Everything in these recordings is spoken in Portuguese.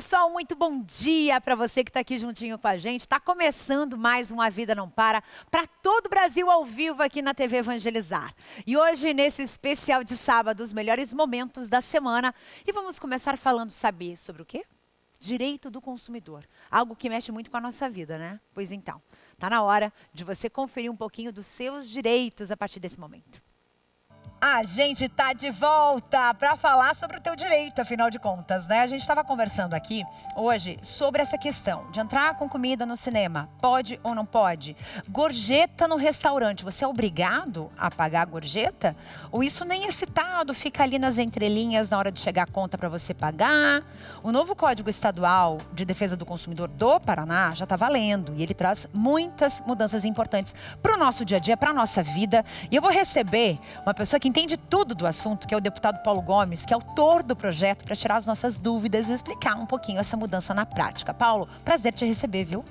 pessoal, muito bom dia para você que está aqui juntinho com a gente. Está começando mais um A Vida Não Para todo o Brasil ao vivo aqui na TV Evangelizar. E hoje, nesse especial de sábado, os melhores momentos da semana. E vamos começar falando, saber sobre o quê? Direito do consumidor. Algo que mexe muito com a nossa vida, né? Pois então, está na hora de você conferir um pouquinho dos seus direitos a partir desse momento. A gente está de volta para falar sobre o teu direito, afinal de contas, né? A gente estava conversando aqui hoje sobre essa questão de entrar com comida no cinema. Pode ou não pode? Gorjeta no restaurante, você é obrigado a pagar a gorjeta? Ou isso nem é citado, fica ali nas entrelinhas na hora de chegar a conta para você pagar? O novo Código Estadual de Defesa do Consumidor do Paraná já está valendo e ele traz muitas mudanças importantes para o nosso dia a dia, para a nossa vida. E eu vou receber uma pessoa que entende tudo do assunto, que é o deputado Paulo Gomes, que é autor do projeto, para tirar as nossas dúvidas e explicar um pouquinho essa mudança na prática. Paulo, prazer te receber, viu?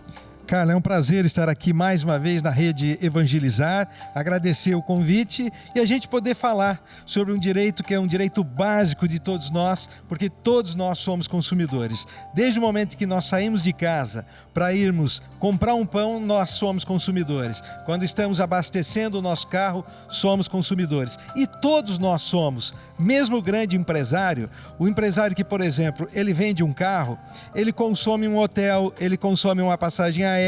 Carla, é um prazer estar aqui mais uma vez na Rede Evangelizar, agradecer o convite e a gente poder falar sobre um direito que é um direito básico de todos nós, porque todos nós somos consumidores. Desde o momento que nós saímos de casa para irmos comprar um pão, nós somos consumidores. Quando estamos abastecendo o nosso carro, somos consumidores. E todos nós somos, mesmo o grande empresário, o empresário que, por exemplo, ele vende um carro, ele consome um hotel, ele consome uma passagem aérea,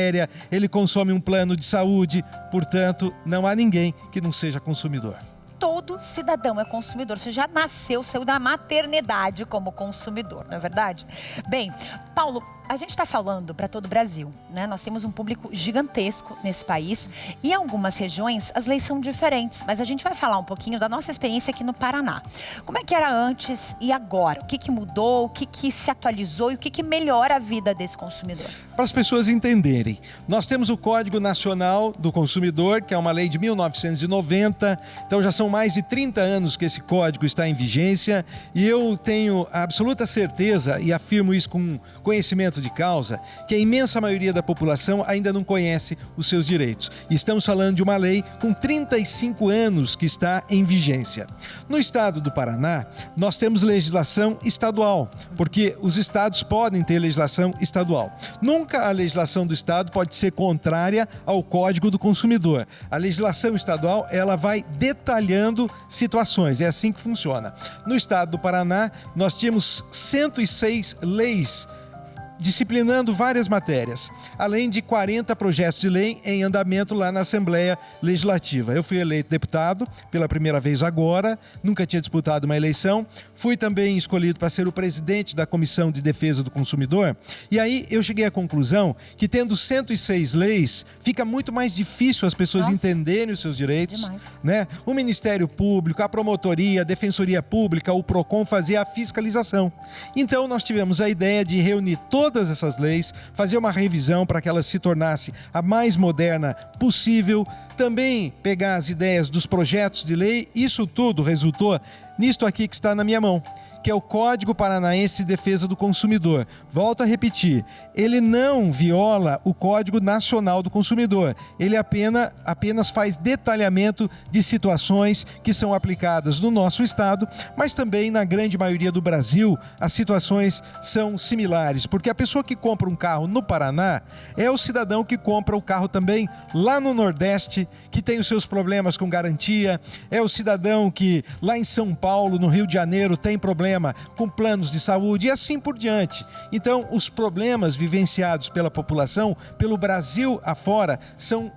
ele consome um plano de saúde, portanto, não há ninguém que não seja consumidor. Todo cidadão é consumidor, você já nasceu, saiu da maternidade como consumidor, não é verdade? Bem, Paulo, a gente está falando para todo o Brasil, né? Nós temos um público gigantesco nesse país e em algumas regiões as leis são diferentes, mas a gente vai falar um pouquinho da nossa experiência aqui no Paraná. Como é que era antes e agora? O que que mudou, o que que se atualizou e o que que melhora a vida desse consumidor? Para as pessoas entenderem, nós temos o Código Nacional do Consumidor, que é uma lei de 1990, então já são mais de 30 anos que esse código está em vigência e eu tenho absoluta certeza, e afirmo isso com conhecimento de causa, que a imensa maioria da população ainda não conhece os seus direitos. Estamos falando de uma lei com 35 anos que está em vigência. No estado do Paraná, nós temos legislação estadual, porque os estados podem ter legislação estadual. Nunca a legislação do estado pode ser contrária ao Código do Consumidor. A legislação estadual, ela vai detalhando situações, é assim que funciona. No estado do Paraná, nós tínhamos 106 leis disciplinando várias matérias, além de 40 projetos de lei em andamento lá na Assembleia Legislativa. Eu fui eleito deputado pela primeira vez agora, nunca tinha disputado uma eleição, fui também escolhido para ser o presidente da Comissão de Defesa do Consumidor, e aí eu cheguei à conclusão que tendo 106 leis, fica muito mais difícil as pessoas entenderem os seus direitos, né? O Ministério Público, a Promotoria, a Defensoria Pública, o PROCON fazer a fiscalização. Então nós tivemos a ideia de reunir todas essas leis, fazer uma revisão para que ela se tornasse a mais moderna possível, também pegar as ideias dos projetos de lei, isso tudo resultou nisto aqui que está na minha mão, que é o Código Paranaense de Defesa do Consumidor. Volto a repetir, ele não viola o Código Nacional do Consumidor, ele apenas faz detalhamento de situações que são aplicadas no nosso estado, mas também na grande maioria do Brasil as situações são similares, porque a pessoa que compra um carro no Paraná é o cidadão que compra o carro também lá no Nordeste, que tem os seus problemas com garantia, é o cidadão que lá em São Paulo, no Rio de Janeiro, tem problema com planos de saúde e assim por diante. Então, os problemas vivenciados pela população, pelo Brasil afora, são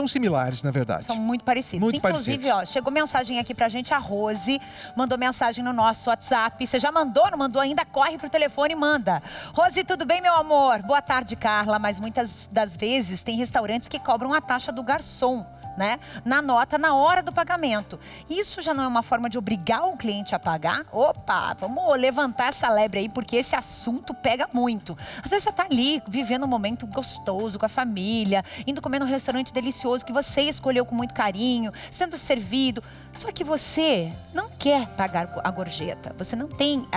similares, na verdade. São muito parecidos. Muito Inclusive, parecidos. ó, chegou mensagem aqui pra gente, a Rose mandou mensagem no nosso WhatsApp. Você já mandou? Não mandou ainda? Corre pro telefone e manda. Rose, tudo bem, meu amor? Boa tarde, Carla. Mas muitas das vezes tem restaurantes que cobram a taxa do garçom, né? Na nota, na hora do pagamento. Isso já não é uma forma de obrigar o cliente a pagar? Opa, vamos levantar essa lebre aí, porque esse assunto pega muito. Às vezes você tá ali, vivendo um momento gostoso com a família, indo comer num restaurante delicioso que você escolheu com muito carinho, sendo servido. Só que você não quer pagar a gorjeta. Você não tem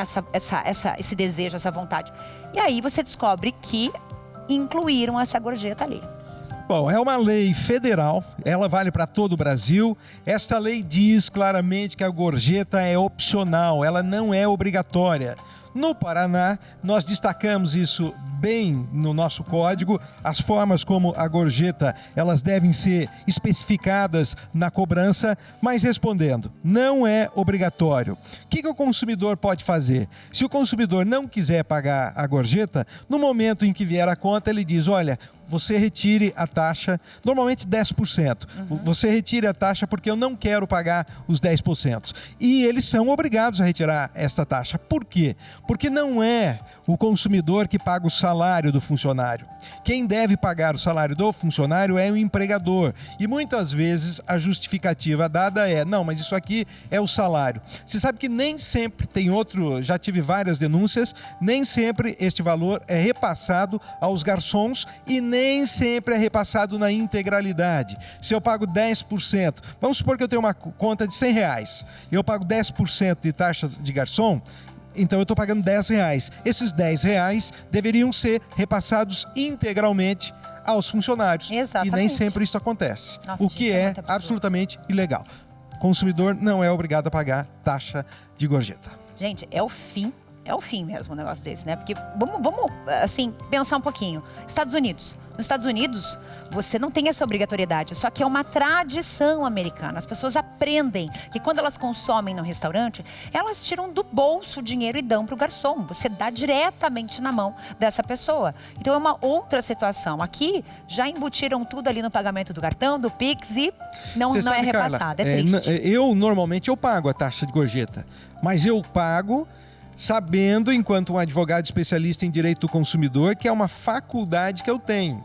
esse desejo, essa vontade. E aí você descobre que incluíram essa gorjeta ali. Bom, é uma lei federal, ela vale para todo o Brasil. Esta lei diz claramente que a gorjeta é opcional, ela não é obrigatória. No Paraná, nós destacamos isso bem no nosso código. As formas como a gorjeta, elas devem ser especificadas na cobrança, mas respondendo, não é obrigatório. O que o consumidor pode fazer? Se o consumidor não quiser pagar a gorjeta, no momento em que vier a conta, ele diz, olha, você retire a taxa, normalmente 10%. Você retire a taxa porque eu não quero pagar os 10%. E eles são obrigados a retirar esta taxa. Por quê? Porque não é o consumidor que paga o salário do funcionário. Quem deve pagar o salário do funcionário é o empregador. E muitas vezes a justificativa dada é, não, mas isso aqui é o salário. Você sabe que nem sempre tem outro, já tive várias denúncias, nem sempre este valor é repassado aos garçons e nem sempre é repassado na integralidade. Se eu pago 10%, vamos supor que eu tenho uma conta de R$100, eu pago 10% de taxa de garçom, então eu estou pagando R$10. Esses R$10 deveriam ser repassados integralmente aos funcionários. Exatamente. E nem sempre isso acontece. Nossa, o que é absolutamente ilegal. O consumidor não é obrigado a pagar taxa de gorjeta. Gente, é o fim mesmo um negócio desse, né? Porque vamos assim, pensar um pouquinho. Estados Unidos. Nos Estados Unidos, você não tem essa obrigatoriedade, só que é uma tradição americana. As pessoas aprendem que quando elas consomem no restaurante, elas tiram do bolso o dinheiro e dão para o garçom. Você dá diretamente na mão dessa pessoa. Então é uma outra situação. Aqui, já embutiram tudo ali no pagamento do cartão, do Pix e não é repassado. É triste. Eu, normalmente, eu pago a taxa de gorjeta, mas eu pago sabendo, enquanto um advogado especialista em direito do consumidor, que é uma faculdade que eu tenho.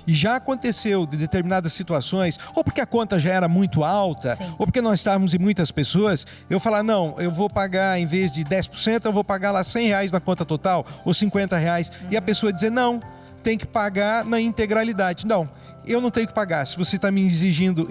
E já aconteceu de determinadas situações, ou porque a conta já era muito alta, Sim. ou porque nós estávamos em muitas pessoas, eu falar, não, eu vou pagar, em vez de 10%, eu vou pagar lá R$100 na conta total, ou R$50. E a pessoa dizer, não, tem que pagar na integralidade. Não, eu não tenho que pagar. Se você está me exigindo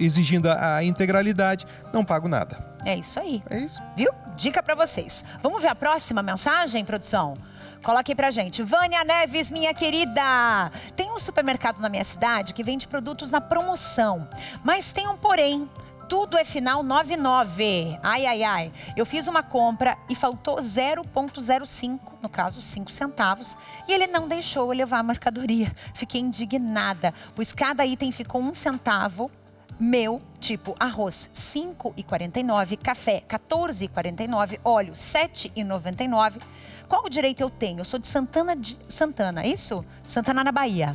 a integralidade, não pago nada. É isso aí. É isso. Viu? Dica pra vocês. Vamos ver a próxima mensagem, produção? Coloque aí pra gente. Vânia Neves, minha querida. Tem um supermercado na minha cidade que vende produtos na promoção. Mas tem um porém. Tudo é final 99. Ai, ai, ai. Eu fiz uma compra e faltou 0,05, no caso 5 centavos. E ele não deixou eu levar a mercadoria. Fiquei indignada, pois cada item ficou 1 centavo. Meu, tipo arroz, R$ 5,49, café, R$ 14,49, óleo, R$ 7,99. Qual o direito eu tenho? Eu sou de Santana, isso? Santana, na Bahia.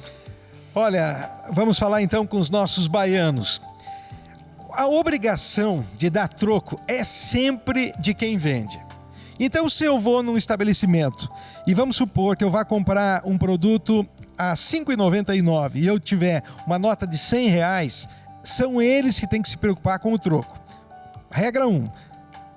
Olha, vamos falar então com os nossos baianos. A obrigação de dar troco é sempre de quem vende. Então, se eu vou num estabelecimento e vamos supor que eu vá comprar um produto a R$ 5,99 e eu tiver uma nota de R$100, são eles que têm que se preocupar com o troco. Regra 1,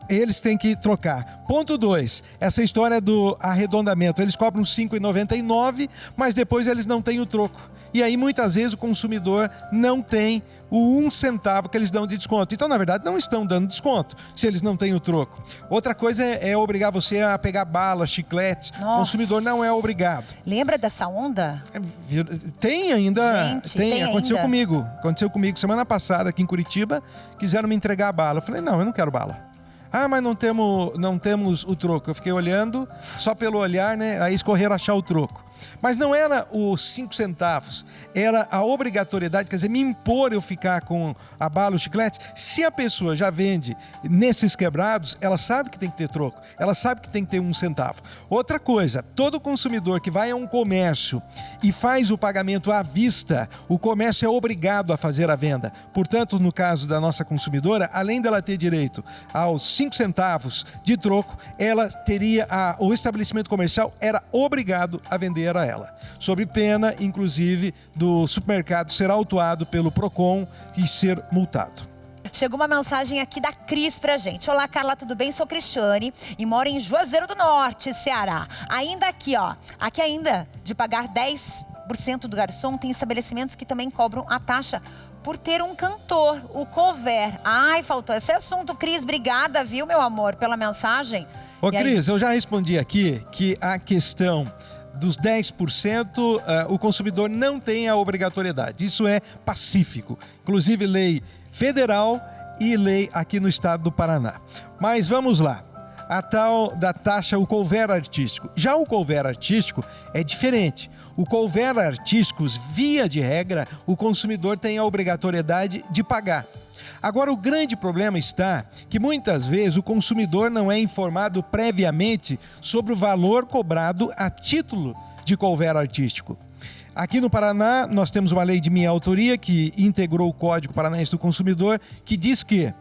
eles têm que trocar. Ponto 2, essa história do arredondamento. Eles cobram R$ 5,99, mas depois eles não têm o troco. E aí, muitas vezes, o consumidor não tem o 1 centavo que eles dão de desconto. Então, na verdade, não estão dando desconto, se eles não têm o troco. Outra coisa é obrigar você a pegar balas, chicletes. Nossa. O consumidor não é obrigado. Lembra dessa onda? Tem ainda. Gente, tem aconteceu ainda. comigo. Aconteceu comigo semana passada aqui em Curitiba. Quiseram me entregar a bala. Eu falei, não, eu não quero bala. Ah, mas não temos o troco. Eu fiquei olhando, só pelo olhar, né? Aí escorreram achar o troco. Mas não era os 5 centavos, era a obrigatoriedade, quer dizer, me impor eu ficar com a bala, o chiclete. Se a pessoa já vende nesses quebrados, ela sabe que tem que ter troco, ela sabe que tem que ter 1 centavo. Outra coisa, todo consumidor que vai a um comércio e faz o pagamento à vista, o comércio é obrigado a fazer a venda. Portanto, no caso da nossa consumidora, além dela ter direito aos 5 centavos de troco, ela teria, o estabelecimento comercial era obrigado a vender a ela, sob pena, inclusive, do supermercado ser autuado pelo Procon e ser multado. Chegou uma mensagem aqui da Cris pra gente. Olá, Carla, tudo bem? Sou Cristiane e moro em Juazeiro do Norte, Ceará. Ainda aqui, ó, aqui ainda de pagar 10% do garçom, tem estabelecimentos que também cobram a taxa por ter um cantor, o cover. Ai, faltou esse assunto. Cris, obrigada, viu, meu amor, pela mensagem. Ô, Cris, eu já respondi aqui que a questão dos 10%, o consumidor não tem a obrigatoriedade. Isso é pacífico. Inclusive lei federal e lei aqui no estado do Paraná. Mas vamos lá. A tal da taxa, o couvert artístico. Já o couvert artístico é diferente. O couvert artístico, via de regra, o consumidor tem a obrigatoriedade de pagar. Agora, o grande problema está que muitas vezes o consumidor não é informado previamente sobre o valor cobrado a título de couvert artístico. Aqui no Paraná, nós temos uma lei de minha autoria que integrou o Código Paranaense do Consumidor, que diz que,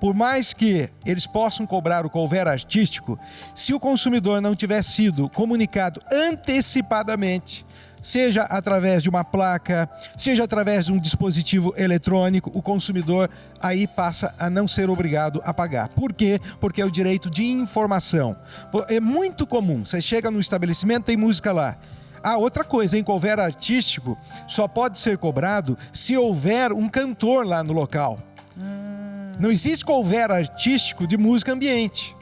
por mais que eles possam cobrar o couvert artístico, se o consumidor não tiver sido comunicado antecipadamente, seja através de uma placa, seja através de um dispositivo eletrônico, o consumidor aí passa a não ser obrigado a pagar. Por quê? Porque é o direito de informação. É muito comum, você chega no estabelecimento, tem música lá. Ah, outra coisa, em couvert artístico só pode ser cobrado se houver um cantor lá no local. Não existe couvert artístico de música ambiente.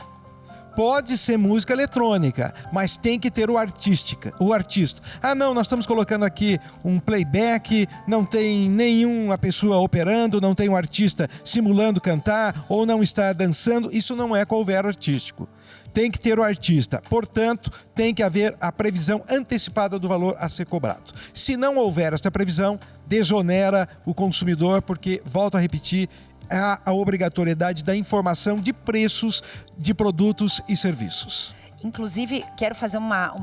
Pode ser música eletrônica, mas tem que ter o artista. Ah, não, nós estamos colocando aqui um playback, não tem nenhuma pessoa operando, não tem um artista simulando cantar ou não está dançando. Isso não é couvert artístico. Tem que ter o artista. Portanto, tem que haver a previsão antecipada do valor a ser cobrado. Se não houver esta previsão, desonera o consumidor, porque, volto a repetir, há a obrigatoriedade da informação de preços de produtos e serviços. Inclusive, quero fazer uma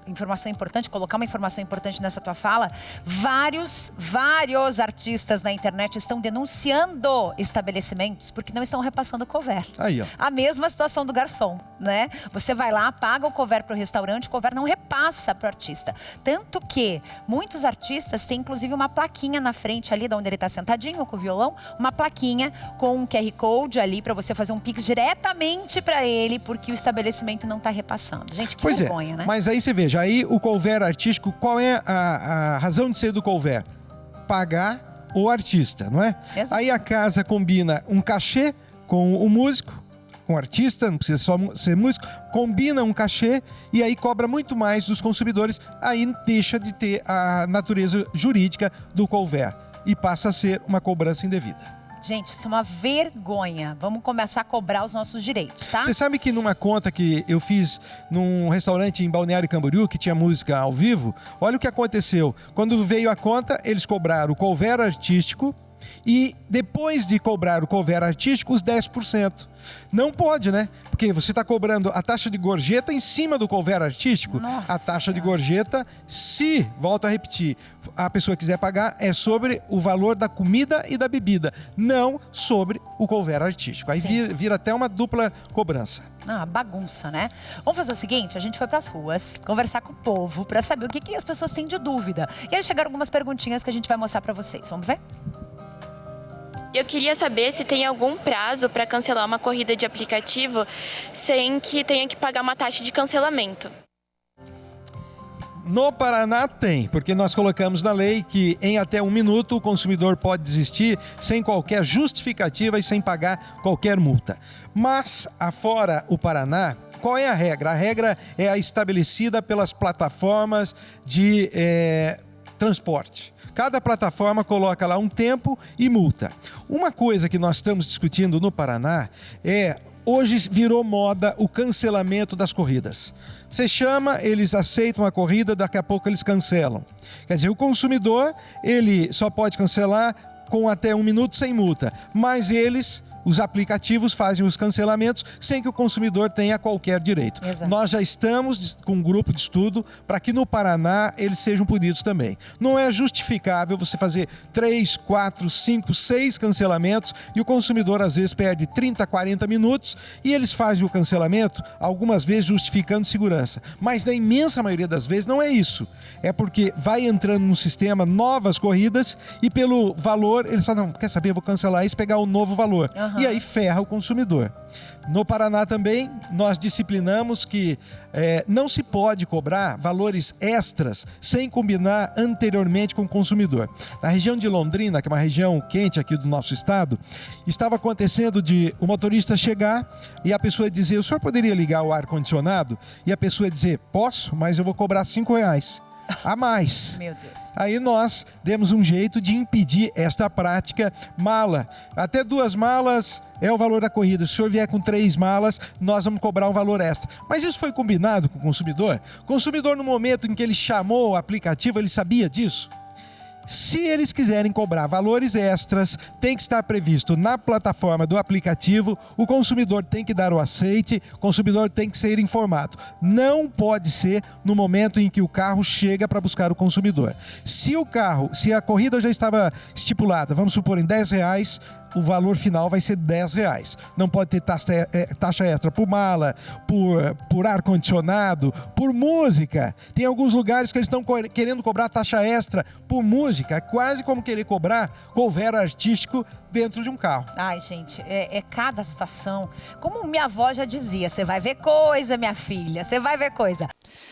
informação importante, colocar uma informação importante nessa tua fala. Vários artistas na internet estão denunciando estabelecimentos porque não estão repassando o couvert. Aí, ó. A mesma situação do garçom, né? Você vai lá, paga o couvert para o restaurante, o couvert não repassa para o artista. Tanto que muitos artistas têm inclusive uma plaquinha na frente ali, de onde ele está sentadinho com o violão, uma plaquinha com um QR Code ali para você fazer um Pix diretamente para ele, porque o estabelecimento não está repassando. Gente, que vergonha, né? Mas aí você veja, aí o couvert artístico, qual é a razão de ser do couvert? Pagar o artista, não é? Exato. Aí a casa combina um cachê com o músico, com o artista, não precisa só ser músico, combina um cachê e aí cobra muito mais dos consumidores, aí deixa de ter a natureza jurídica do couvert e passa a ser uma cobrança indevida. Gente, isso é uma vergonha. Vamos começar a cobrar os nossos direitos, tá? Você sabe que numa conta que eu fiz num restaurante em Balneário Camboriú, que tinha música ao vivo, olha o que aconteceu. Quando veio a conta, eles cobraram o couvert artístico e depois de cobrar o couvert artístico, os 10%. Não pode, né? Porque você está cobrando a taxa de gorjeta em cima do couvert artístico. Nossa a taxa de Senhora. gorjeta, se, volto a repetir, a pessoa quiser pagar, é sobre o valor da comida e da bebida, não sobre o couvert artístico. Aí vira até uma dupla cobrança. Ah, bagunça, né? Vamos fazer o seguinte, a gente foi pras ruas, conversar com o povo para saber o que as pessoas têm de dúvida. E aí chegaram algumas perguntinhas que a gente vai mostrar para vocês. Vamos ver? Eu queria saber se tem algum prazo para cancelar uma corrida de aplicativo sem que tenha que pagar uma taxa de cancelamento. No Paraná tem, porque nós colocamos na lei que em até 1 minuto o consumidor pode desistir sem qualquer justificativa e sem pagar qualquer multa. Mas, afora o Paraná, qual é a regra? A regra é a estabelecida pelas plataformas de transporte. Cada plataforma coloca lá um tempo e multa. Uma coisa que nós estamos discutindo no Paraná é, hoje virou moda o cancelamento das corridas. Você chama, eles aceitam a corrida, daqui a pouco eles cancelam. Quer dizer, o consumidor, ele só pode cancelar com até 1 minuto sem multa, mas os aplicativos fazem os cancelamentos sem que o consumidor tenha qualquer direito. Exato. Nós já estamos com um grupo de estudo para que no Paraná eles sejam punidos também. Não é justificável você fazer 3, 4, 5, 6 cancelamentos e o consumidor às vezes perde 30, 40 minutos e eles fazem o cancelamento algumas vezes justificando segurança. Mas na imensa maioria das vezes não é isso. É porque vai entrando no sistema novas corridas e pelo valor eles falam, não, quer saber, eu vou cancelar isso e pegar o novo valor. E aí ferra o consumidor. No Paraná também, nós disciplinamos que não se pode cobrar valores extras sem combinar anteriormente com o consumidor. Na região de Londrina, que é uma região quente aqui do nosso estado, estava acontecendo de o motorista chegar e a pessoa dizer: o senhor poderia ligar o ar-condicionado? E a pessoa dizer: posso, mas eu vou cobrar R$5 a mais. Meu Deus. Aí nós demos um jeito de impedir esta prática. Mala, até 2 malas é o valor da corrida. Se o senhor vier com 3 malas, nós vamos cobrar um valor extra. Mas isso foi combinado com o consumidor? O consumidor, no momento em que ele chamou o aplicativo, ele sabia disso? Se eles quiserem cobrar valores extras, tem que estar previsto na plataforma do aplicativo, o consumidor tem que dar o aceite, o consumidor tem que ser informado. Não pode ser no momento em que o carro chega para buscar o consumidor. Se a corrida já estava estipulada, vamos supor, em R$10, o valor final vai ser R$10. Não pode ter taxa extra por mala, por ar-condicionado, por música. Tem alguns lugares que eles estão querendo cobrar taxa extra por música. É quase como querer cobrar cover artístico dentro de um carro. Ai, gente, é cada situação. Como minha avó já dizia, você vai ver coisa, minha filha, você vai ver coisa.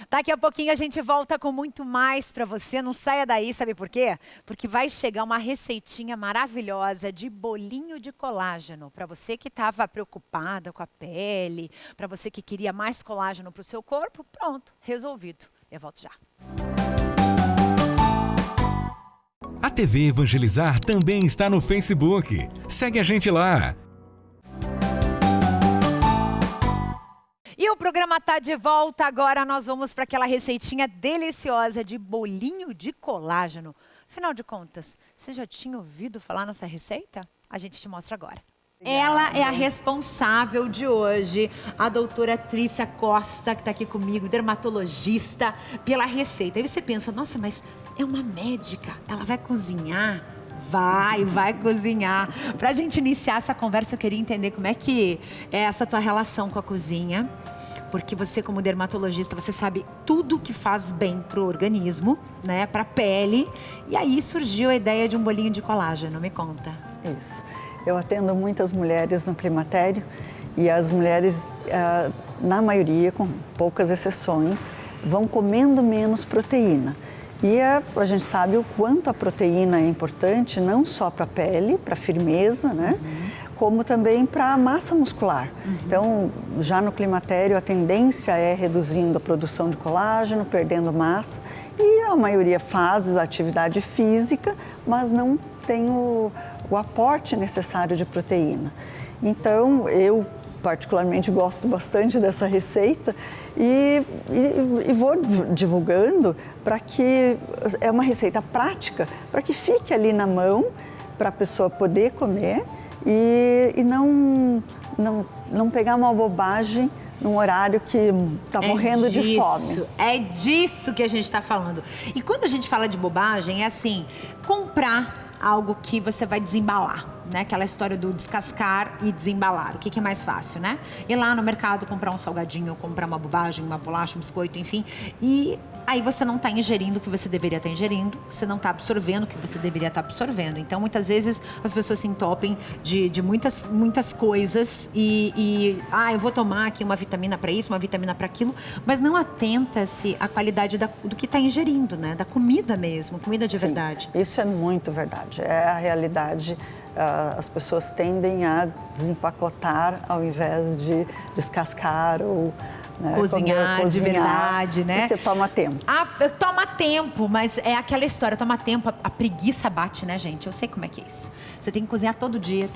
Daqui a pouquinho a gente volta com muito mais pra você. Não saia daí, sabe por quê? Porque vai chegar uma receitinha maravilhosa de bolinho de colágeno. Pra você que estava preocupada com a pele, pra você que queria mais colágeno pro seu corpo, pronto, resolvido. Eu volto já. A TV Evangelizar também está no Facebook. Segue a gente lá. E o programa tá de volta. Agora nós vamos para aquela receitinha deliciosa de bolinho de colágeno. Afinal de contas, você já tinha ouvido falar nessa receita? A gente te mostra agora. Ela é a responsável de hoje, a doutora Trícia Costa, que está aqui comigo, dermatologista, pela receita. Aí você pensa, nossa, mas é uma médica, ela vai cozinhar? Vai cozinhar. Pra gente iniciar essa conversa, eu queria entender como é que é essa tua relação com a cozinha. Porque você, como dermatologista, você sabe tudo que faz bem pro organismo, né? Pra pele. E aí surgiu a ideia de um bolinho de colágeno. Me conta. Isso. Eu atendo muitas mulheres no climatério e as mulheres, na maioria, com poucas exceções, vão comendo menos proteína. E a gente sabe o quanto a proteína é importante, não só para a pele, para a firmeza, né? Como também para a massa muscular. Então, já no climatério, a tendência é reduzindo a produção de colágeno, perdendo massa. E a maioria faz atividade física, mas não tem o aporte necessário de proteína. Então, eu particularmente gosto bastante dessa receita e vou divulgando para que é uma receita prática, para que fique ali na mão, para a pessoa poder comer e não pegar uma bobagem num horário que está morrendo de fome. É disso que a gente está falando. E quando a gente fala de bobagem, é assim, comprar algo que você vai desembalar, né? Aquela história do descascar e desembalar. O que é mais fácil, né? Ir lá no mercado, comprar um salgadinho, comprar uma bobagem, uma bolacha, um biscoito, enfim. E aí você não está ingerindo o que você deveria estar ingerindo, você não está absorvendo o que você deveria estar absorvendo. Então, muitas vezes, as pessoas se entopem de muitas coisas eu vou tomar aqui uma vitamina para isso, uma vitamina para aquilo, mas não atenta-se à qualidade do que está ingerindo, né? Da comida mesmo, comida de verdade. Isso é muito verdade. É a realidade. As pessoas tendem a desempacotar ao invés de descascar ou cozinhar de verdade, né? Porque toma tempo. Toma tempo, mas é aquela história, toma tempo, a preguiça bate, né, gente? Eu sei como é que é isso. Você tem que cozinhar todo dia.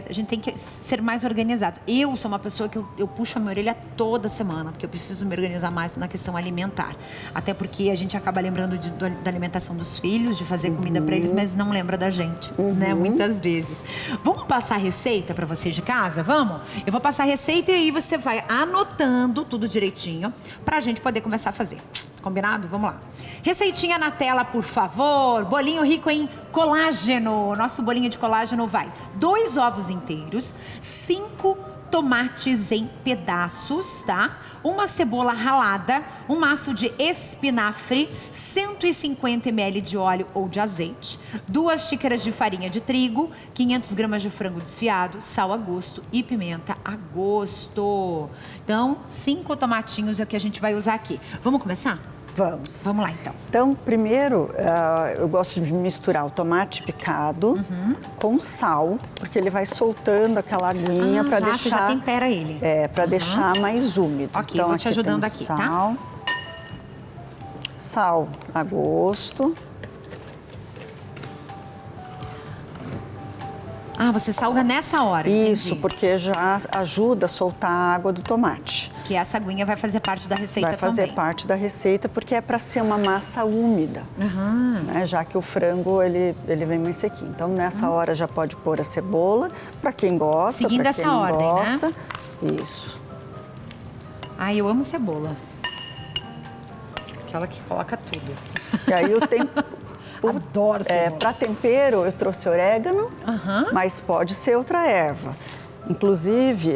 A gente tem que ser mais organizado. Eu sou uma pessoa que eu puxo a minha orelha toda semana, porque eu preciso me organizar mais na questão alimentar. Até porque a gente acaba lembrando da alimentação dos filhos, de fazer comida para eles, mas não lembra da gente, né? Muitas vezes. Vamos passar a receita para vocês de casa? Vamos? Eu vou passar a receita e aí você vai anotando tudo direitinho pra gente poder começar a fazer. Combinado? Vamos lá. Receitinha na tela, por favor. Bolinho rico em colágeno. Nosso bolinho de colágeno vai 2 ovos inteiros, 5 tomates em pedaços, tá? Uma cebola ralada, um maço de espinafre, 150 ml de óleo ou de azeite, 2 xícaras de farinha de trigo, 500 gramas de frango desfiado, sal a gosto e pimenta a gosto. Então, 5 tomatinhos é o que a gente vai usar aqui. Vamos começar? Vamos. Vamos lá, então. Então, primeiro, eu gosto de misturar o tomate picado com sal, porque ele vai soltando aquela aguinha para deixar... Você já tempera ele. Para deixar mais úmido. Ok, então, vou te ajudando aqui, sal, tá? Sal a gosto. Ah, você salga nessa hora, Isso, entendi. porque já ajuda a soltar a água do tomate. Que essa aguinha vai fazer parte da receita também. Vai fazer parte da receita, porque é para ser uma massa úmida, né? Já que o frango ele vem mais sequinho. Então, nessa hora já pode pôr a cebola, para quem gosta, seguindo para essa quem não ordem, gosta. né? Isso. Ai, eu amo cebola. Aquela que coloca tudo. E aí o tempo... Adoro cebola. Para tempero, eu trouxe orégano, mas pode ser outra erva. Inclusive,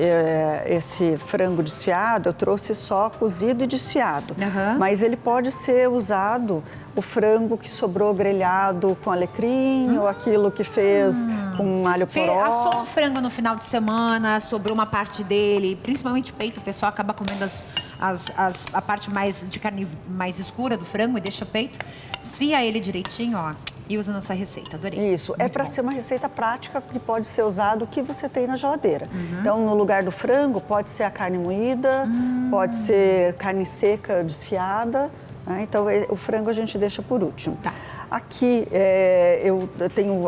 esse frango desfiado, eu trouxe só cozido e desfiado. Mas ele pode ser usado, o frango que sobrou grelhado com alecrim, ou aquilo que fez com alho poró. Assou um frango no final de semana, sobrou uma parte dele, principalmente peito, o pessoal acaba comendo a parte mais de carne mais escura do frango e deixa o peito. Desfia ele direitinho, ó, e usa nessa receita. Adorei. Isso, é para ser uma receita prática que pode ser usado o que você tem na geladeira. Então, no lugar do frango, pode ser a carne moída, pode ser carne seca desfiada. Né? Então, o frango a gente deixa por último. Tá. Aqui eu tenho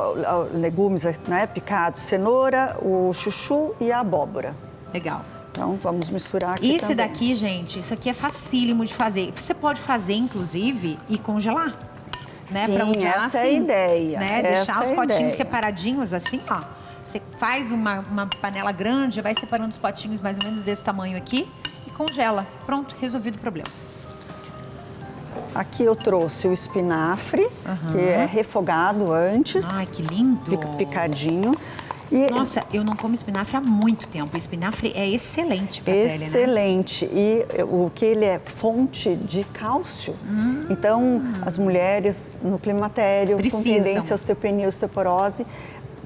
legumes, né, picados, cenoura, o chuchu e a abóbora. Legal. Então, vamos misturar aqui Esse também. daqui, gente, isso aqui é facílimo de fazer. Você pode fazer, inclusive, e congelar. Né, Sim, pra usar essa assim, é a ideia. Né? Essa Deixar os é a potinhos ideia. separadinhos assim, ó. Você faz uma panela grande, vai separando os potinhos mais ou menos desse tamanho aqui e congela. Pronto, resolvido o problema. Aqui eu trouxe o espinafre, que é refogado antes. Ai, que lindo! Picadinho. E Nossa, eu não como espinafre há muito tempo. O espinafre é excelente para a pele, né? excelente. E o que ele é fonte de cálcio. Então, as mulheres no climatério Precisam. com tendência à osteopenia e osteoporose,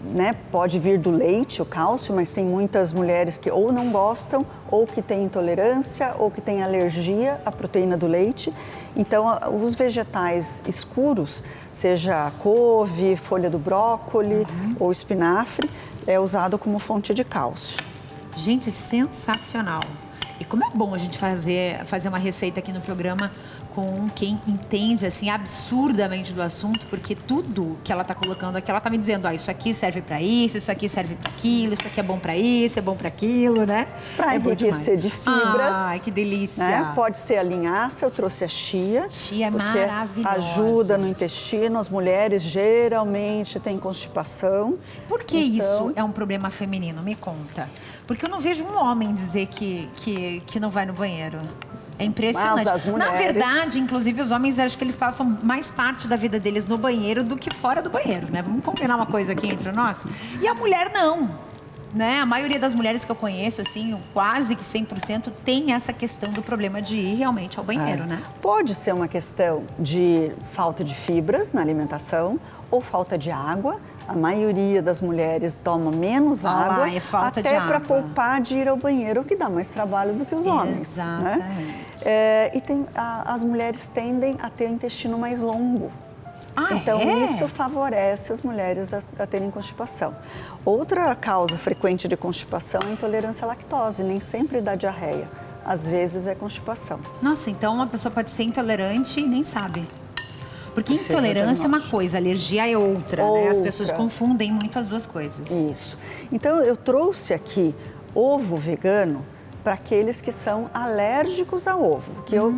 né, pode vir do leite, o cálcio, mas tem muitas mulheres que ou não gostam, ou que têm intolerância, ou que têm alergia à proteína do leite. Então, os vegetais escuros, seja couve, folha do brócoli ou espinafre, é usado como fonte de cálcio. Gente, sensacional. E como é bom a gente fazer uma receita aqui no programa com quem entende, assim, absurdamente do assunto, porque tudo que ela tá colocando aqui, ela tá me dizendo, ó, isso aqui serve para isso aqui serve para aquilo, isso aqui é bom para isso, é bom para aquilo, né? Para enriquecer de fibras. Ai, que delícia. Né? Pode ser a linhaça, eu trouxe a chia. Chia é porque maravilhosa. ajuda no intestino, as mulheres geralmente têm constipação. Por que isso é um problema feminino? Me conta. Porque eu não vejo um homem dizer que não vai no banheiro. É impressionante. Mas as mulheres... Na verdade, inclusive, os homens, acho que eles passam mais parte da vida deles no banheiro do que fora do banheiro, né? Vamos combinar uma coisa aqui entre nós? E a mulher não, né? A maioria das mulheres que eu conheço, assim, quase que 100%, tem essa questão do problema de ir realmente ao banheiro, né? Pode ser uma questão de falta de fibras na alimentação ou falta de água. A maioria das mulheres toma menos água, lá, é falta de até água. para poupar de ir ao banheiro, o que dá mais trabalho do que os homens. Exatamente. Né? E as mulheres tendem a ter o intestino mais longo. Ah, então, é? isso favorece as mulheres a terem constipação. Outra causa frequente de constipação é a intolerância à lactose, nem sempre dá diarreia. Às vezes é constipação. Nossa, então uma pessoa pode ser intolerante e nem sabe. Porque Precisa de intolerância é uma diagnóstico. coisa, alergia é outra, né? As pessoas Outra. confundem muito as duas coisas. Isso. Então, eu trouxe aqui ovo vegano para aqueles que são alérgicos a ovo. Que eu,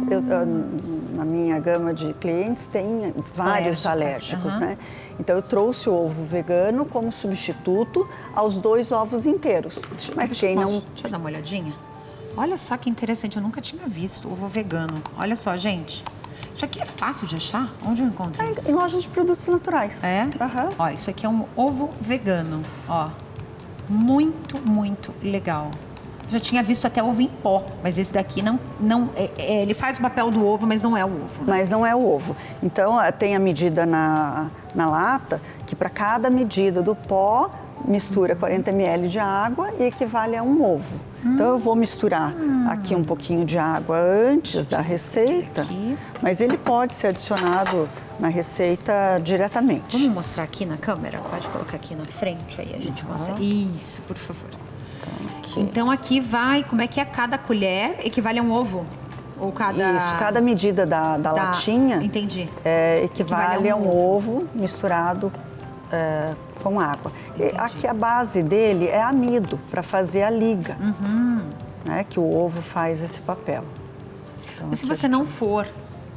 na minha gama de clientes, tem vários alérgicos, né? Então, eu trouxe o ovo vegano como substituto aos 2 ovos inteiros. Mas quem não... Deixa eu dar uma olhadinha. Olha só que interessante, eu nunca tinha visto ovo vegano. Olha só, gente. Isso aqui é fácil de achar? Onde eu encontro isso? Em lojas de produtos naturais. É? Aham. Ó, isso aqui é um ovo vegano, ó. Muito, muito legal. Já tinha visto até ovo em pó, mas esse daqui ele faz o papel do ovo, mas não é o ovo. Né? Mas não é o ovo. Então, tem a medida na lata, que para cada medida do pó, mistura 40 ml de água e equivale a um ovo. Então, eu vou misturar aqui um pouquinho de água antes da receita, mas ele pode ser adicionado na receita diretamente. Vamos mostrar aqui na câmera? Pode colocar aqui na frente, aí a gente consegue. Isso, por favor. Então aqui vai, como é que é? Cada colher equivale a um ovo? Ou cada... Isso, cada medida da latinha entendi. Equivale a um ovo misturado com água. E aqui a base dele é amido, para fazer a liga, né, que o ovo faz esse papel. Então, e se você não for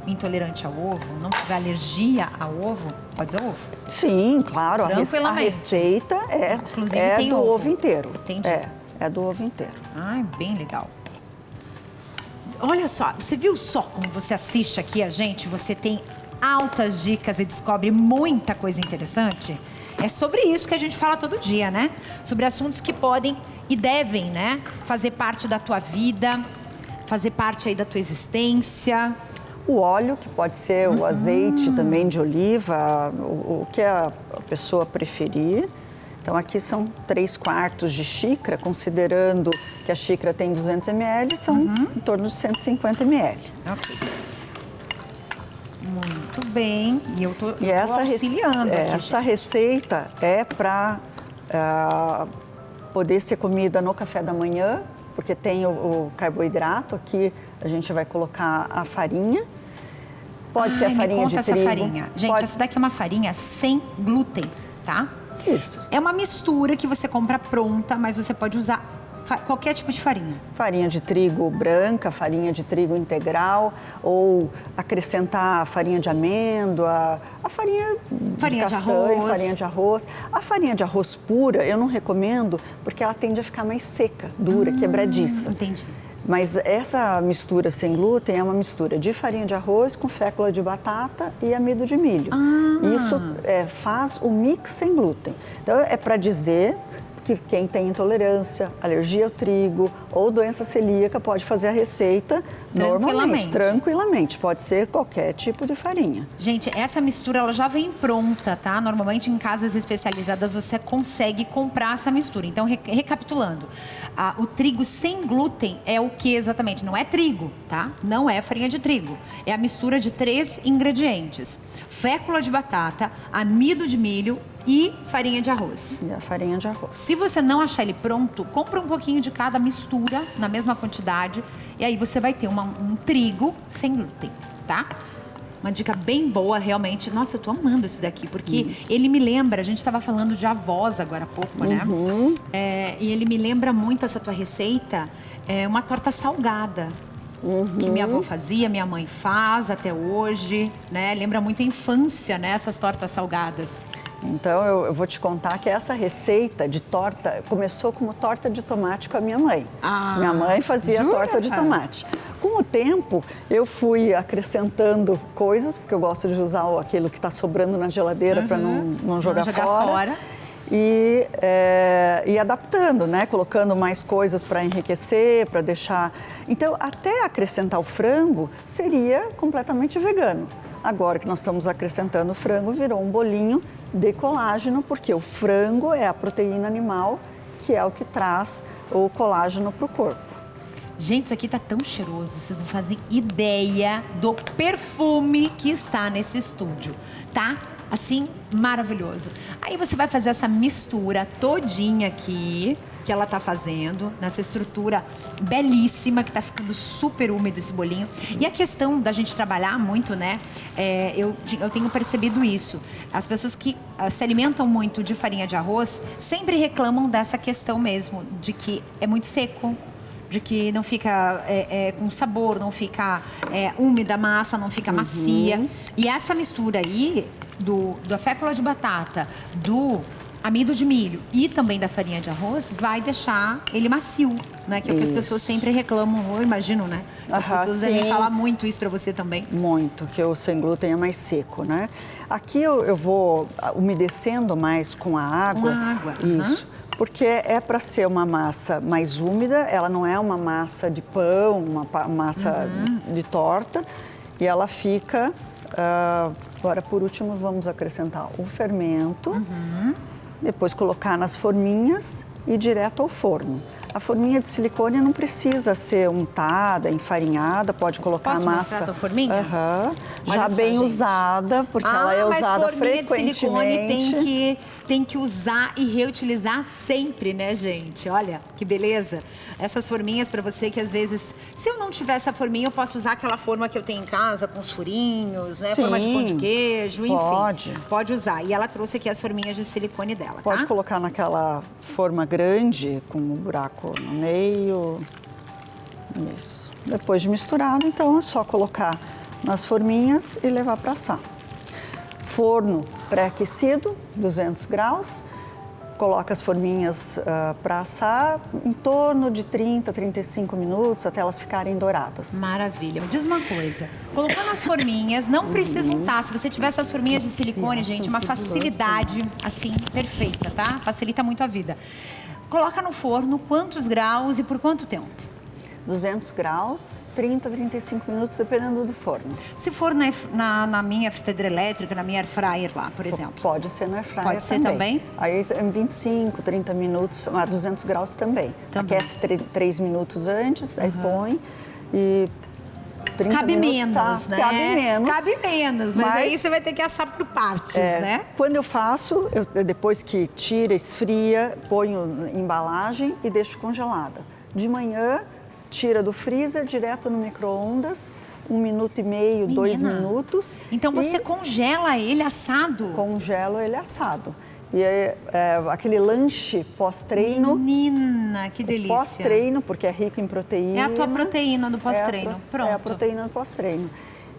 intolerante ao ovo, não tiver alergia ao ovo, pode usar ovo? Sim, claro. A receita é do ovo inteiro. Entendi. É do ovo inteiro. Ah, bem legal. Olha só, você viu só como você assiste aqui a gente? Você tem altas dicas e descobre muita coisa interessante. É sobre isso que a gente fala todo dia, né? Sobre assuntos que podem e devem, né? Fazer parte da tua vida, fazer parte aí da tua existência. O óleo, que pode ser o azeite também de oliva, o que a pessoa preferir. Então, aqui são 3/4 de xícara, considerando que a xícara tem 200 ml, são em torno de 150 ml. Ok. Muito bem. E eu tô auxiliando aqui. Essa receita é para poder ser comida no café da manhã, porque tem o carboidrato. Aqui a gente vai colocar a farinha. Pode ser a farinha de trigo. Essa farinha. Gente, essa daqui é uma farinha sem glúten, tá? Isso. É uma mistura que você compra pronta, mas você pode usar qualquer tipo de farinha. Farinha de trigo branca, farinha de trigo integral, ou acrescentar farinha de amêndoa, a farinha de castanha, farinha de arroz. A farinha de arroz pura eu não recomendo, porque ela tende a ficar mais seca, dura, quebradiça. Entendi. Mas essa mistura sem glúten é uma mistura de farinha de arroz com fécula de batata e amido de milho. Isso faz o mix sem glúten. Então, é para dizer que quem tem intolerância, alergia ao trigo ou doença celíaca pode fazer a receita normalmente, tranquilamente. Pode ser qualquer tipo de farinha. Gente, essa mistura ela já vem pronta, tá? Normalmente em casas especializadas você consegue comprar essa mistura. Então, recapitulando, o trigo sem glúten é o que exatamente? Não é trigo, tá? Não é farinha de trigo. É a mistura de 3 ingredientes: fécula de batata, amido de milho e farinha de arroz. E a farinha de arroz. Se você não achar ele pronto, compra um pouquinho de cada, mistura na mesma quantidade e aí você vai ter um trigo sem glúten, tá? Uma dica bem boa, realmente. Nossa, eu tô amando isso daqui, porque ele me lembra, a gente estava falando de avós agora há pouco, né? E ele me lembra muito essa tua receita, uma torta salgada. Que minha avó fazia, minha mãe faz até hoje, né? Lembra muito a infância, né? Essas tortas salgadas. Então, eu vou te contar que essa receita de torta começou como torta de tomate com a minha mãe. Minha mãe fazia torta de tomate. Com o tempo, eu fui acrescentando coisas, porque eu gosto de usar aquilo que está sobrando na geladeira para não jogar fora. E adaptando, né? Colocando mais coisas para enriquecer, para deixar... Então, até acrescentar o frango, seria completamente vegano. Agora que nós estamos acrescentando o frango, virou um bolinho de colágeno, porque o frango é a proteína animal, que é o que traz o colágeno para o corpo. Gente, isso aqui tá tão cheiroso, vocês não fazem ideia do perfume que está nesse estúdio, tá? Assim, maravilhoso. Aí você vai fazer essa mistura todinha aqui, que ela tá fazendo, nessa estrutura belíssima, que tá ficando super úmido esse bolinho. E a questão da gente trabalhar muito, né? Eu tenho percebido isso. As pessoas que se alimentam muito de farinha de arroz sempre reclamam dessa questão mesmo, de que é muito seco, de que não fica com sabor, não fica úmida a massa, não fica macia. E essa mistura aí, da fécula de batata, do amido de milho e também da farinha de arroz, vai deixar ele macio, né? Que é o que as pessoas sempre reclamam, eu imagino, né? As pessoas devem falar muito isso pra você também. Muito, que o sem glúten é mais seco, né? Aqui eu vou umedecendo mais com a água. Com a água. Isso. porque é para ser uma massa mais úmida, ela não é uma massa de pão, uma massa de torta, e ela fica... agora, por último, vamos acrescentar o fermento, depois colocar nas forminhas e ir direto ao forno. A forminha de silicone não precisa ser untada, enfarinhada, pode colocar a massa... Posso mostrar a tua forminha? Já só, bem gente. usada, porque ela é usada frequentemente. Mas forminha de silicone tem que usar e reutilizar sempre, né, gente? Olha, que beleza. Essas forminhas para você que às vezes... Se eu não tiver essa forminha, eu posso usar aquela forma que eu tenho em casa, com os furinhos, né? Sim, forma de pão de queijo, enfim. pode. Pode usar. E ela trouxe aqui as forminhas de silicone dela, Pode tá? colocar naquela forma grande, com um buraco no meio. Isso. Depois de misturado, então é só colocar nas forminhas e levar para assar. Forno pré-aquecido, 200 graus. Coloca as forminhas para assar em torno de 30, 35 minutos, até elas ficarem douradas. Maravilha. Me diz uma coisa. Colocando as forminhas, não precisa untar. Se você tiver essas forminhas de silicone, gente, uma facilidade, assim, perfeita, tá? Facilita muito a vida. Coloca no forno quantos graus e por quanto tempo? 200 graus, 30, 35 minutos, dependendo do forno. Se for na minha fritadeira elétrica, na minha air fryer lá, por exemplo. Pode ser no air fryer Pode ser também? Aí em 25, 30 minutos, a 200 graus também. Aquece 3 minutos antes, aí põe e 30 Cabe minutos menos, né? Cabe menos. Cabe menos, mas aí você vai ter que assar por partes, né? Quando eu faço, depois que tira, esfria, ponho em embalagem e deixo congelada. De manhã, tira do freezer, direto no micro-ondas, 1 minuto e meio, 2 minutos. Então você congela ele assado? Congelo ele assado. E aquele lanche pós-treino. Menina, que delícia. Pós-treino, porque é rico em proteína. É a tua proteína do pós-treino. Pronto. É a proteína do pós-treino.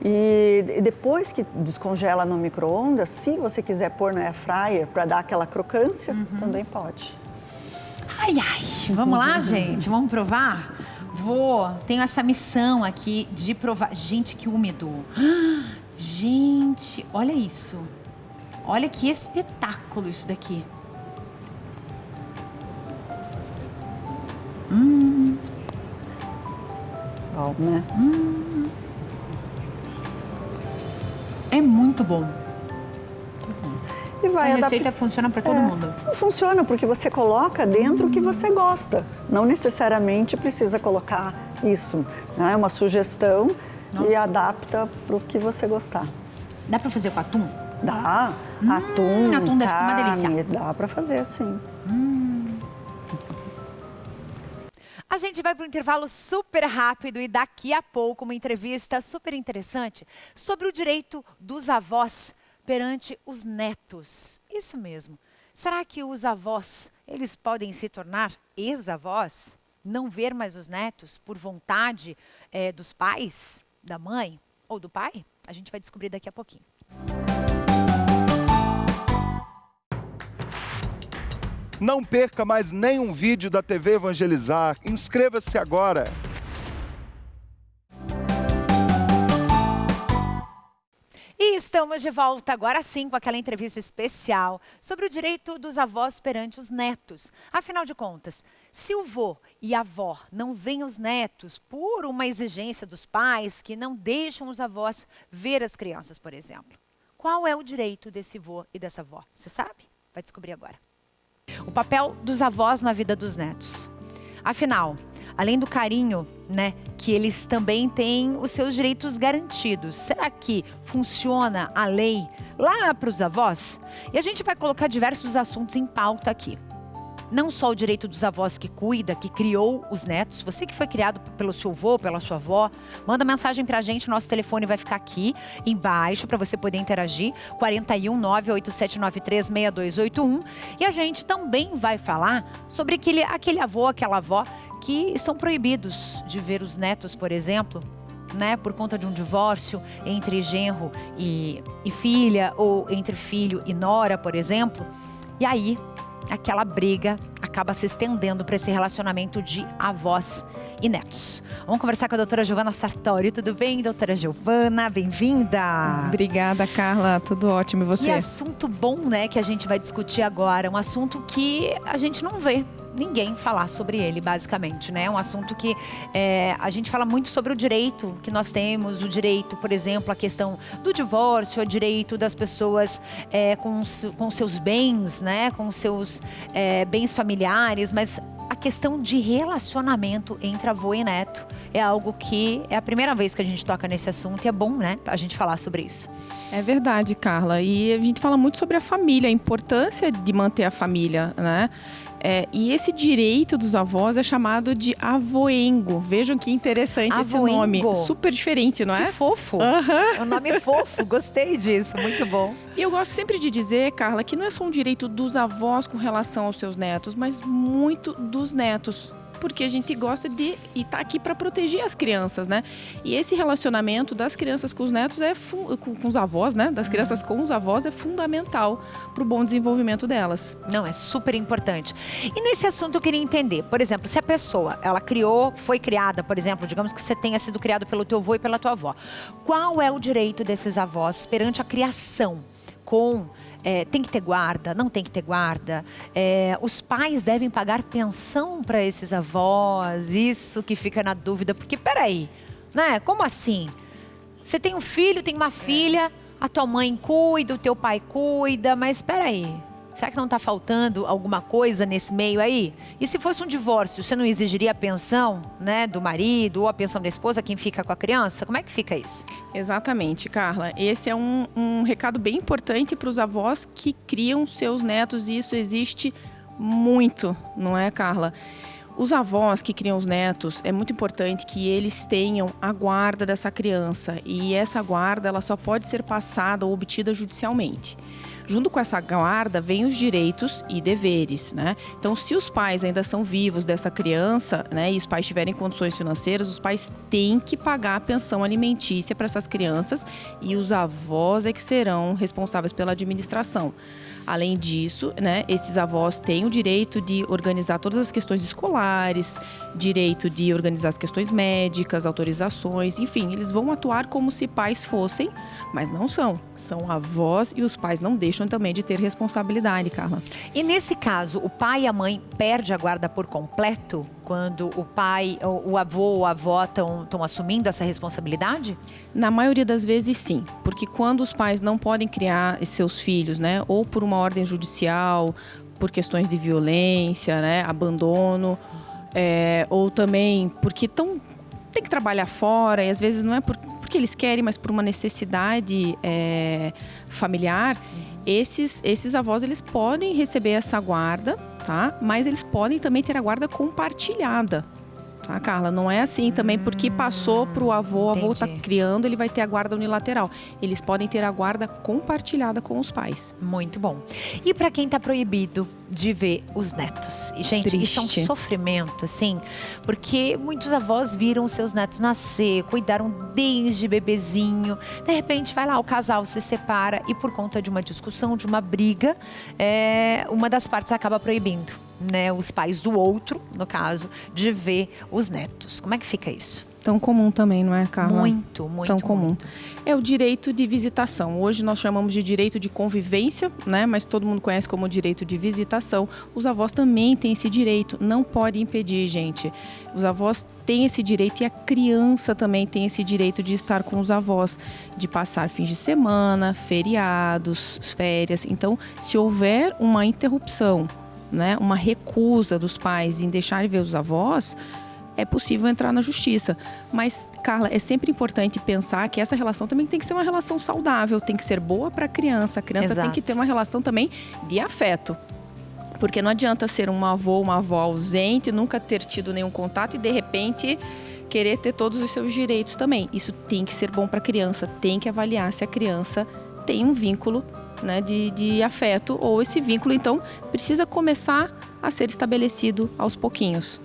E depois que descongela no micro-ondas, se você quiser pôr no air fryer para dar aquela crocância, também pode. Ai, ai. Vamos lá, gente? Vamos provar? Tenho essa missão aqui de provar. Gente, que úmido. Gente, olha isso. Olha que espetáculo isso daqui. Bom, né? É muito bom. E vai Essa receita funciona para todo mundo. Funciona porque você coloca dentro o que você gosta. Não necessariamente precisa colocar isso. Né? É uma sugestão e adapta para o que você gostar. Dá para fazer com atum? Dá. Atum deve ficar uma carne, delícia. dá para fazer sim. A gente vai para um intervalo super rápido e daqui a pouco uma entrevista super interessante sobre o direito dos avós perante os netos. Isso mesmo. Será que os avós, eles podem se tornar ex-avós? Não ver mais os netos por vontade dos pais, da mãe ou do pai? A gente vai descobrir daqui a pouquinho. Não perca mais nenhum vídeo da TV Evangelizar. Inscreva-se agora. E estamos de volta agora sim com aquela entrevista especial sobre o direito dos avós perante os netos. Afinal de contas, se o vô e a avó não veem os netos por uma exigência dos pais que não deixam os avós ver as crianças, por exemplo, qual é o direito desse vô e dessa avó? Você sabe? Vai descobrir agora. O papel dos avós na vida dos netos. Afinal, além do carinho, né, que eles também têm os seus direitos garantidos. Será que funciona a lei lá para os avós? E a gente vai colocar diversos assuntos em pauta aqui. Não só o direito dos avós que cuida, que criou os netos. Você que foi criado pelo seu avô, pela sua avó, manda mensagem pra gente. Nosso telefone vai ficar aqui embaixo para você poder interagir. 41 98793 6281. E a gente também vai falar sobre aquele avô, aquela avó que estão proibidos de ver os netos, por exemplo, né, por conta de um divórcio entre genro e filha, ou entre filho e nora, por exemplo. E aí, aquela briga acaba se estendendo para esse relacionamento de avós e netos. Vamos conversar com a doutora Giovana Sartori. Tudo bem, doutora Giovana? Bem-vinda! Obrigada, Carla. Tudo ótimo. E você? Que assunto bom, né, que a gente vai discutir agora. Um assunto que a gente não vê ninguém falar sobre ele, basicamente, né? Um assunto que a gente fala muito sobre o direito que nós temos, o direito, por exemplo, a questão do divórcio, o direito das pessoas com seus bens, né? Com seus bens familiares, mas a questão de relacionamento entre avô e neto é algo que é a primeira vez que a gente toca nesse assunto e é bom, né, a gente falar sobre isso. É verdade, Carla. E a gente fala muito sobre a família, a importância de manter a família, né? E esse direito dos avós é chamado de avoengo. Vejam que interessante avoengo. Esse nome. Super diferente, não é? Que fofo. É um nome fofo. Gostei disso. Muito bom. E eu gosto sempre de dizer, Carla, que não é só um direito dos avós com relação aos seus netos, mas muito dos netos. Porque a gente gosta de estar aqui para proteger as crianças, né? E esse relacionamento das crianças com os netos com os avós, né? Das crianças com os avós é fundamental para o bom desenvolvimento delas. Não, é super importante. E nesse assunto eu queria entender, por exemplo, se a pessoa, ela foi criada, por exemplo, digamos que você tenha sido criado pelo teu avô e pela tua avó. Qual é o direito desses avós perante a criação tem que ter guarda, não tem que ter guarda? Os pais devem pagar pensão para esses avós? Isso que fica na dúvida, porque peraí, né? Como assim? Você tem um filho, tem uma filha, a tua mãe cuida, o teu pai cuida, mas peraí, será que não está faltando alguma coisa nesse meio aí? E se fosse um divórcio, você não exigiria a pensão, né, do marido ou a pensão da esposa, quem fica com a criança? Como é que fica isso? Exatamente, Carla. Esse é um recado bem importante para os avós que criam seus netos, e isso existe muito, não é, Carla? Os avós que criam os netos, é muito importante que eles tenham a guarda dessa criança, e essa guarda ela só pode ser passada ou obtida judicialmente. Junto com essa guarda, vem os direitos e deveres, né? Então, se os pais ainda são vivos dessa criança, né, e os pais tiverem condições financeiras, os pais têm que pagar a pensão alimentícia para essas crianças, e os avós é que serão responsáveis pela administração. Além disso, né, esses avós têm o direito de organizar todas as questões escolares, direito de organizar as questões médicas, autorizações, enfim, eles vão atuar como se pais fossem, mas não são. São avós, e os pais não deixam também de ter responsabilidade, Carla. E nesse caso, o pai e a mãe perdem a guarda por completo quando o pai, o avô ou a avó estão assumindo essa responsabilidade? Na maioria das vezes, sim. Porque quando os pais não podem criar seus filhos, né, ou por uma ordem judicial, por questões de violência, né, abandono, ou também porque tem que trabalhar fora, e às vezes não é porque eles querem, mas por uma necessidade familiar, esses avós eles podem receber essa guarda, tá? Mas eles podem também ter a guarda compartilhada. Tá, Carla? Não é assim também porque passou para o avô, o avô está criando, ele vai ter a guarda unilateral. Eles podem ter a guarda compartilhada com os pais. Muito bom. E para quem está proibido de ver os netos? E, gente, Triste. Isso é um sofrimento, assim, porque muitos avós viram os seus netos nascer, cuidaram desde bebezinho. De repente, vai lá, o casal se separa e por conta de uma discussão, de uma briga, uma das partes acaba proibindo, né, os pais do outro, no caso, de ver os netos. Como é que fica isso? Tão comum também, não é, Carla? Muito. Tão comum. Muito. É o direito de visitação. Hoje nós chamamos de direito de convivência, né? Mas todo mundo conhece como direito de visitação. Os avós também têm esse direito. Não pode impedir, gente. Os avós têm esse direito e a criança também tem esse direito de estar com os avós, de passar fins de semana, feriados, férias. Então, se houver uma interrupção, né, uma recusa dos pais em deixar de ver os avós, é possível entrar na justiça. Mas, Carla, é sempre importante pensar que essa relação também tem que ser uma relação saudável, tem que ser boa para a criança. A criança Exato. tem que ter uma relação também de afeto. Porque não adianta ser um avô, uma avó ausente, nunca ter tido nenhum contato e, de repente, querer ter todos os seus direitos também. Isso tem que ser bom para a criança, tem que avaliar se a criança tem um vínculo, né, de afeto, ou esse vínculo, então, precisa começar a ser estabelecido aos pouquinhos.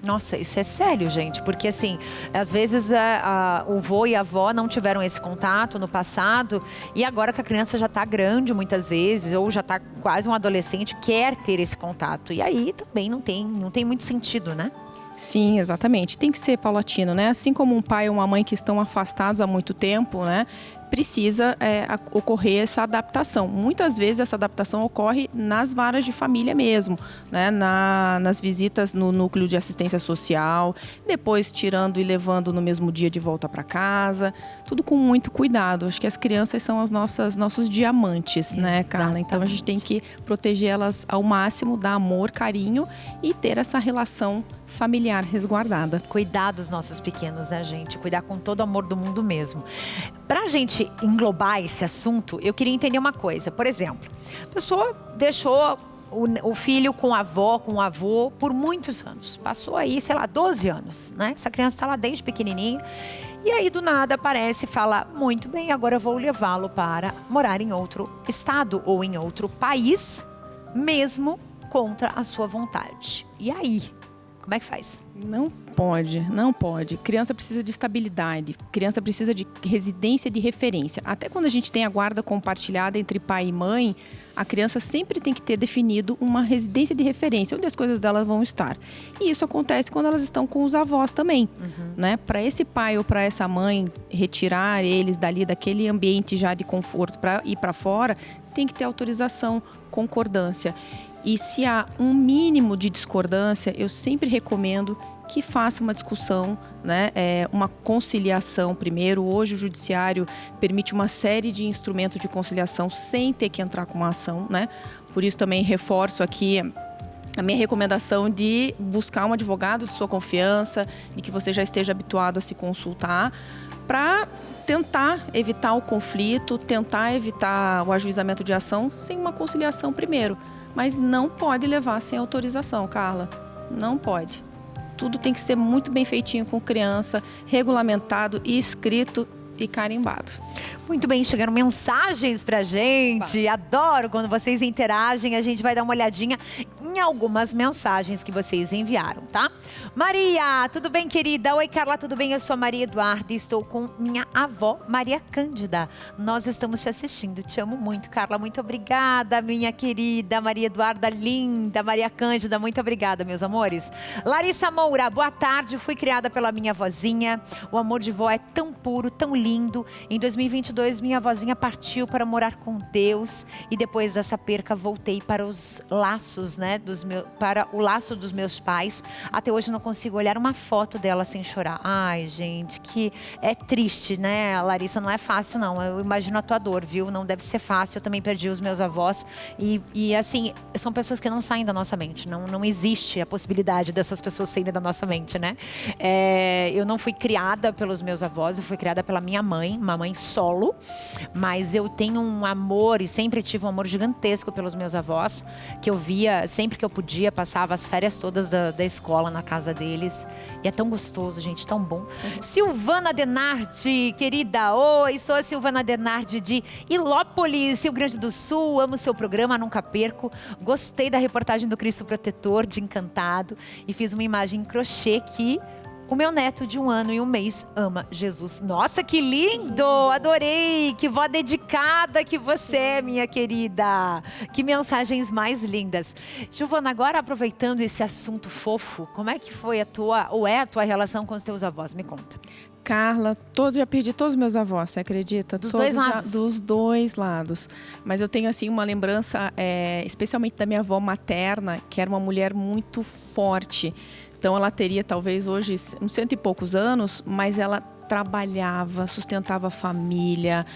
Nossa, isso é sério, gente, porque assim, às vezes o vô e a avó não tiveram esse contato no passado e agora que a criança já está grande muitas vezes ou já está quase um adolescente, quer ter esse contato. E aí também não tem muito sentido, né? Sim, exatamente. Tem que ser paulatino, né? Assim como um pai ou uma mãe que estão afastados há muito tempo, né? Precisa ocorrer essa adaptação. Muitas vezes essa adaptação ocorre nas varas de família mesmo, né? Nas visitas no núcleo de assistência social, depois tirando e levando no mesmo dia de volta para casa, tudo com muito cuidado. Acho que as crianças são as nossos diamantes, né, Carla? Então a gente tem que proteger elas ao máximo, dar amor, carinho e ter essa relação familiar resguardada. Cuidar dos nossos pequenos, né, gente? Cuidar com todo o amor do mundo mesmo. Pra gente englobar esse assunto, eu queria entender uma coisa. Por exemplo, a pessoa deixou o filho com a avó, com o avô, por muitos anos. Passou aí, sei lá, 12 anos, né? Essa criança tá lá desde pequenininha. E aí, do nada, aparece e fala, muito bem, agora eu vou levá-lo para morar em outro estado ou em outro país, mesmo contra a sua vontade. E aí? Como é que faz? Não pode. Criança precisa de estabilidade, criança precisa de residência de referência. Até quando a gente tem a guarda compartilhada entre pai e mãe, a criança sempre tem que ter definido uma residência de referência, onde as coisas delas vão estar. E isso acontece quando elas estão com os avós também, né? Para esse pai ou para essa mãe retirar eles daquele ambiente já de conforto para ir para fora, tem que ter autorização, concordância. E se há um mínimo de discordância, eu sempre recomendo que faça uma discussão, né? Uma conciliação primeiro. Hoje o judiciário permite uma série de instrumentos de conciliação sem ter que entrar com uma ação, né? Por isso também reforço aqui a minha recomendação de buscar um advogado de sua confiança e que você já esteja habituado a se consultar para tentar evitar o conflito, tentar evitar o ajuizamento de ação sem uma conciliação primeiro. Mas não pode levar sem autorização, Carla. Não pode. Tudo tem que ser muito bem feitinho com criança, regulamentado e escrito e carimbado. Muito bem, chegaram mensagens pra gente. Adoro quando vocês interagem. A gente vai dar uma olhadinha em algumas mensagens que vocês enviaram, tá? Maria, tudo bem, querida? Oi, Carla, tudo bem? Eu sou a Maria Eduarda e estou com minha avó, Maria Cândida. Nós estamos te assistindo. Te amo muito, Carla. Muito obrigada, minha querida Maria Eduarda, linda. Maria Cândida, muito obrigada, meus amores. Larissa Moura, boa tarde. Fui criada pela minha avózinha. O amor de vó é tão puro, tão lindo. Em 2022, minha avózinha partiu para morar com Deus e depois dessa perca voltei para os laços, né, para o laço dos meus pais. Até hoje não consigo olhar uma foto dela sem chorar. Ai, gente, que é triste, né, Larissa? Não é fácil, não. Eu imagino a tua dor, viu? Não deve ser fácil. Eu também perdi os meus avós e assim, são pessoas que não saem da nossa mente. Não existe a possibilidade dessas pessoas saírem da nossa mente, né? Eu não fui criada pelos meus avós, eu fui criada pela minha mãe, uma mãe solo. Mas eu tenho um amor e sempre tive um amor gigantesco pelos meus avós, que eu via sempre que eu podia, passava as férias todas da escola na casa deles. E é tão gostoso, gente, tão bom. Silvana Denardi, querida, oi, sou a Silvana Denardi de Ilópolis, Rio Grande do Sul. Amo seu programa, nunca perco. Gostei da reportagem do Cristo Protetor, de Encantado. E fiz uma imagem em crochê que o meu neto de 1 ano e 1 mês ama Jesus. Nossa, que lindo! Adorei! Que vó dedicada que você é, minha querida! Que mensagens mais lindas. Giovana, agora aproveitando esse assunto fofo, como é que foi a tua relação com os teus avós? Me conta. Carla, já perdi todos os meus avós, você acredita? Dos dois lados? Dos dois lados. Mas eu tenho, assim, uma lembrança, especialmente da minha avó materna, que era uma mulher muito forte. Então, ela teria, talvez, hoje, uns 100 e poucos anos, mas ela trabalhava, sustentava a família,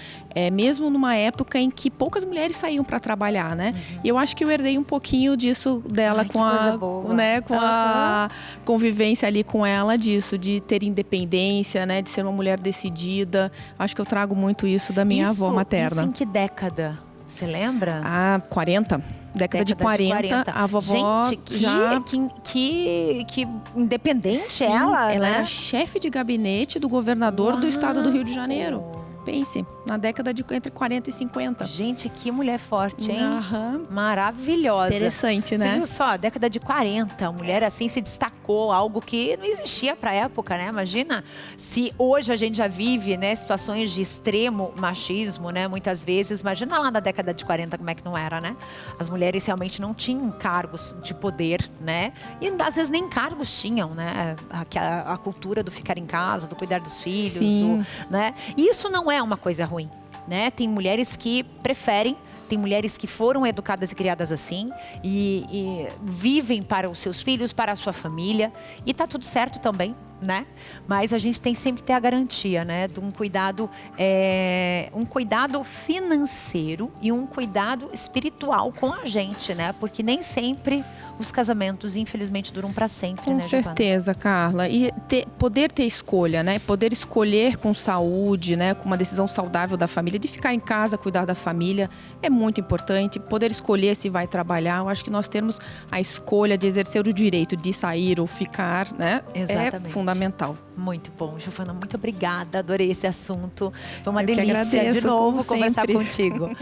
mesmo numa época em que poucas mulheres saíam para trabalhar, né? E eu acho que eu herdei um pouquinho disso dela. Ai, com a convivência ali com ela, disso, de ter independência, né? De ser uma mulher decidida. Acho que eu trago muito isso da minha avó materna. Isso em que década? Você lembra? 40. Década de 40, a vovó. Gente, que independente. Sim, ela, né? Era chefe de gabinete do governador do estado do Rio de Janeiro. Pense, na década de entre 40 e 50. Gente, que mulher forte, hein? Aham. Maravilhosa. Interessante, né? Você viu só, década de 40, a mulher assim se destacou colocou algo que não existia para a época, né? Imagina se hoje a gente já vive, né, situações de extremo machismo, né? Muitas vezes, imagina lá na década de 40 como é que não era, né? As mulheres realmente não tinham cargos de poder, né? E às vezes nem cargos tinham, né? A cultura do ficar em casa, do cuidar dos filhos, né? E isso não é uma coisa ruim, né? Tem mulheres que preferem, tem mulheres que foram educadas e criadas assim e vivem para os seus filhos, para a sua família, e tá tudo certo também, né? Mas a gente tem sempre que ter a garantia, né, de um cuidado financeiro e um cuidado espiritual com a gente, né? Porque nem sempre os casamentos, infelizmente, duram para sempre, com né, Giovana? certeza, Carla. E poder ter escolha, né? Poder escolher com saúde, né? Com uma decisão saudável da família, de ficar em casa, cuidar da família, é muito importante. Poder escolher se vai trabalhar. Eu acho que nós termos a escolha de exercer o direito de sair ou ficar, né? Exatamente. É fundamental. Muito bom, Giovana, muito obrigada. Adorei esse assunto. Foi uma Eu que delícia agradeço, de novo como conversar sempre. contigo.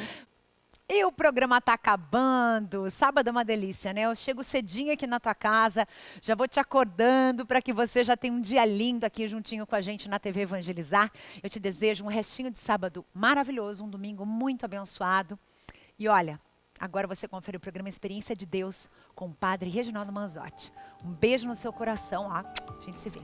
E o programa tá acabando. Sábado é uma delícia, né? Eu chego cedinho aqui na tua casa, já vou te acordando para que você já tenha um dia lindo aqui juntinho com a gente na TV Evangelizar. Eu te desejo um restinho de sábado maravilhoso, um domingo muito abençoado. E olha, agora você confere o programa Experiência de Deus com o Padre Reginaldo Manzotti. Um beijo no seu coração, ó. A gente se vê.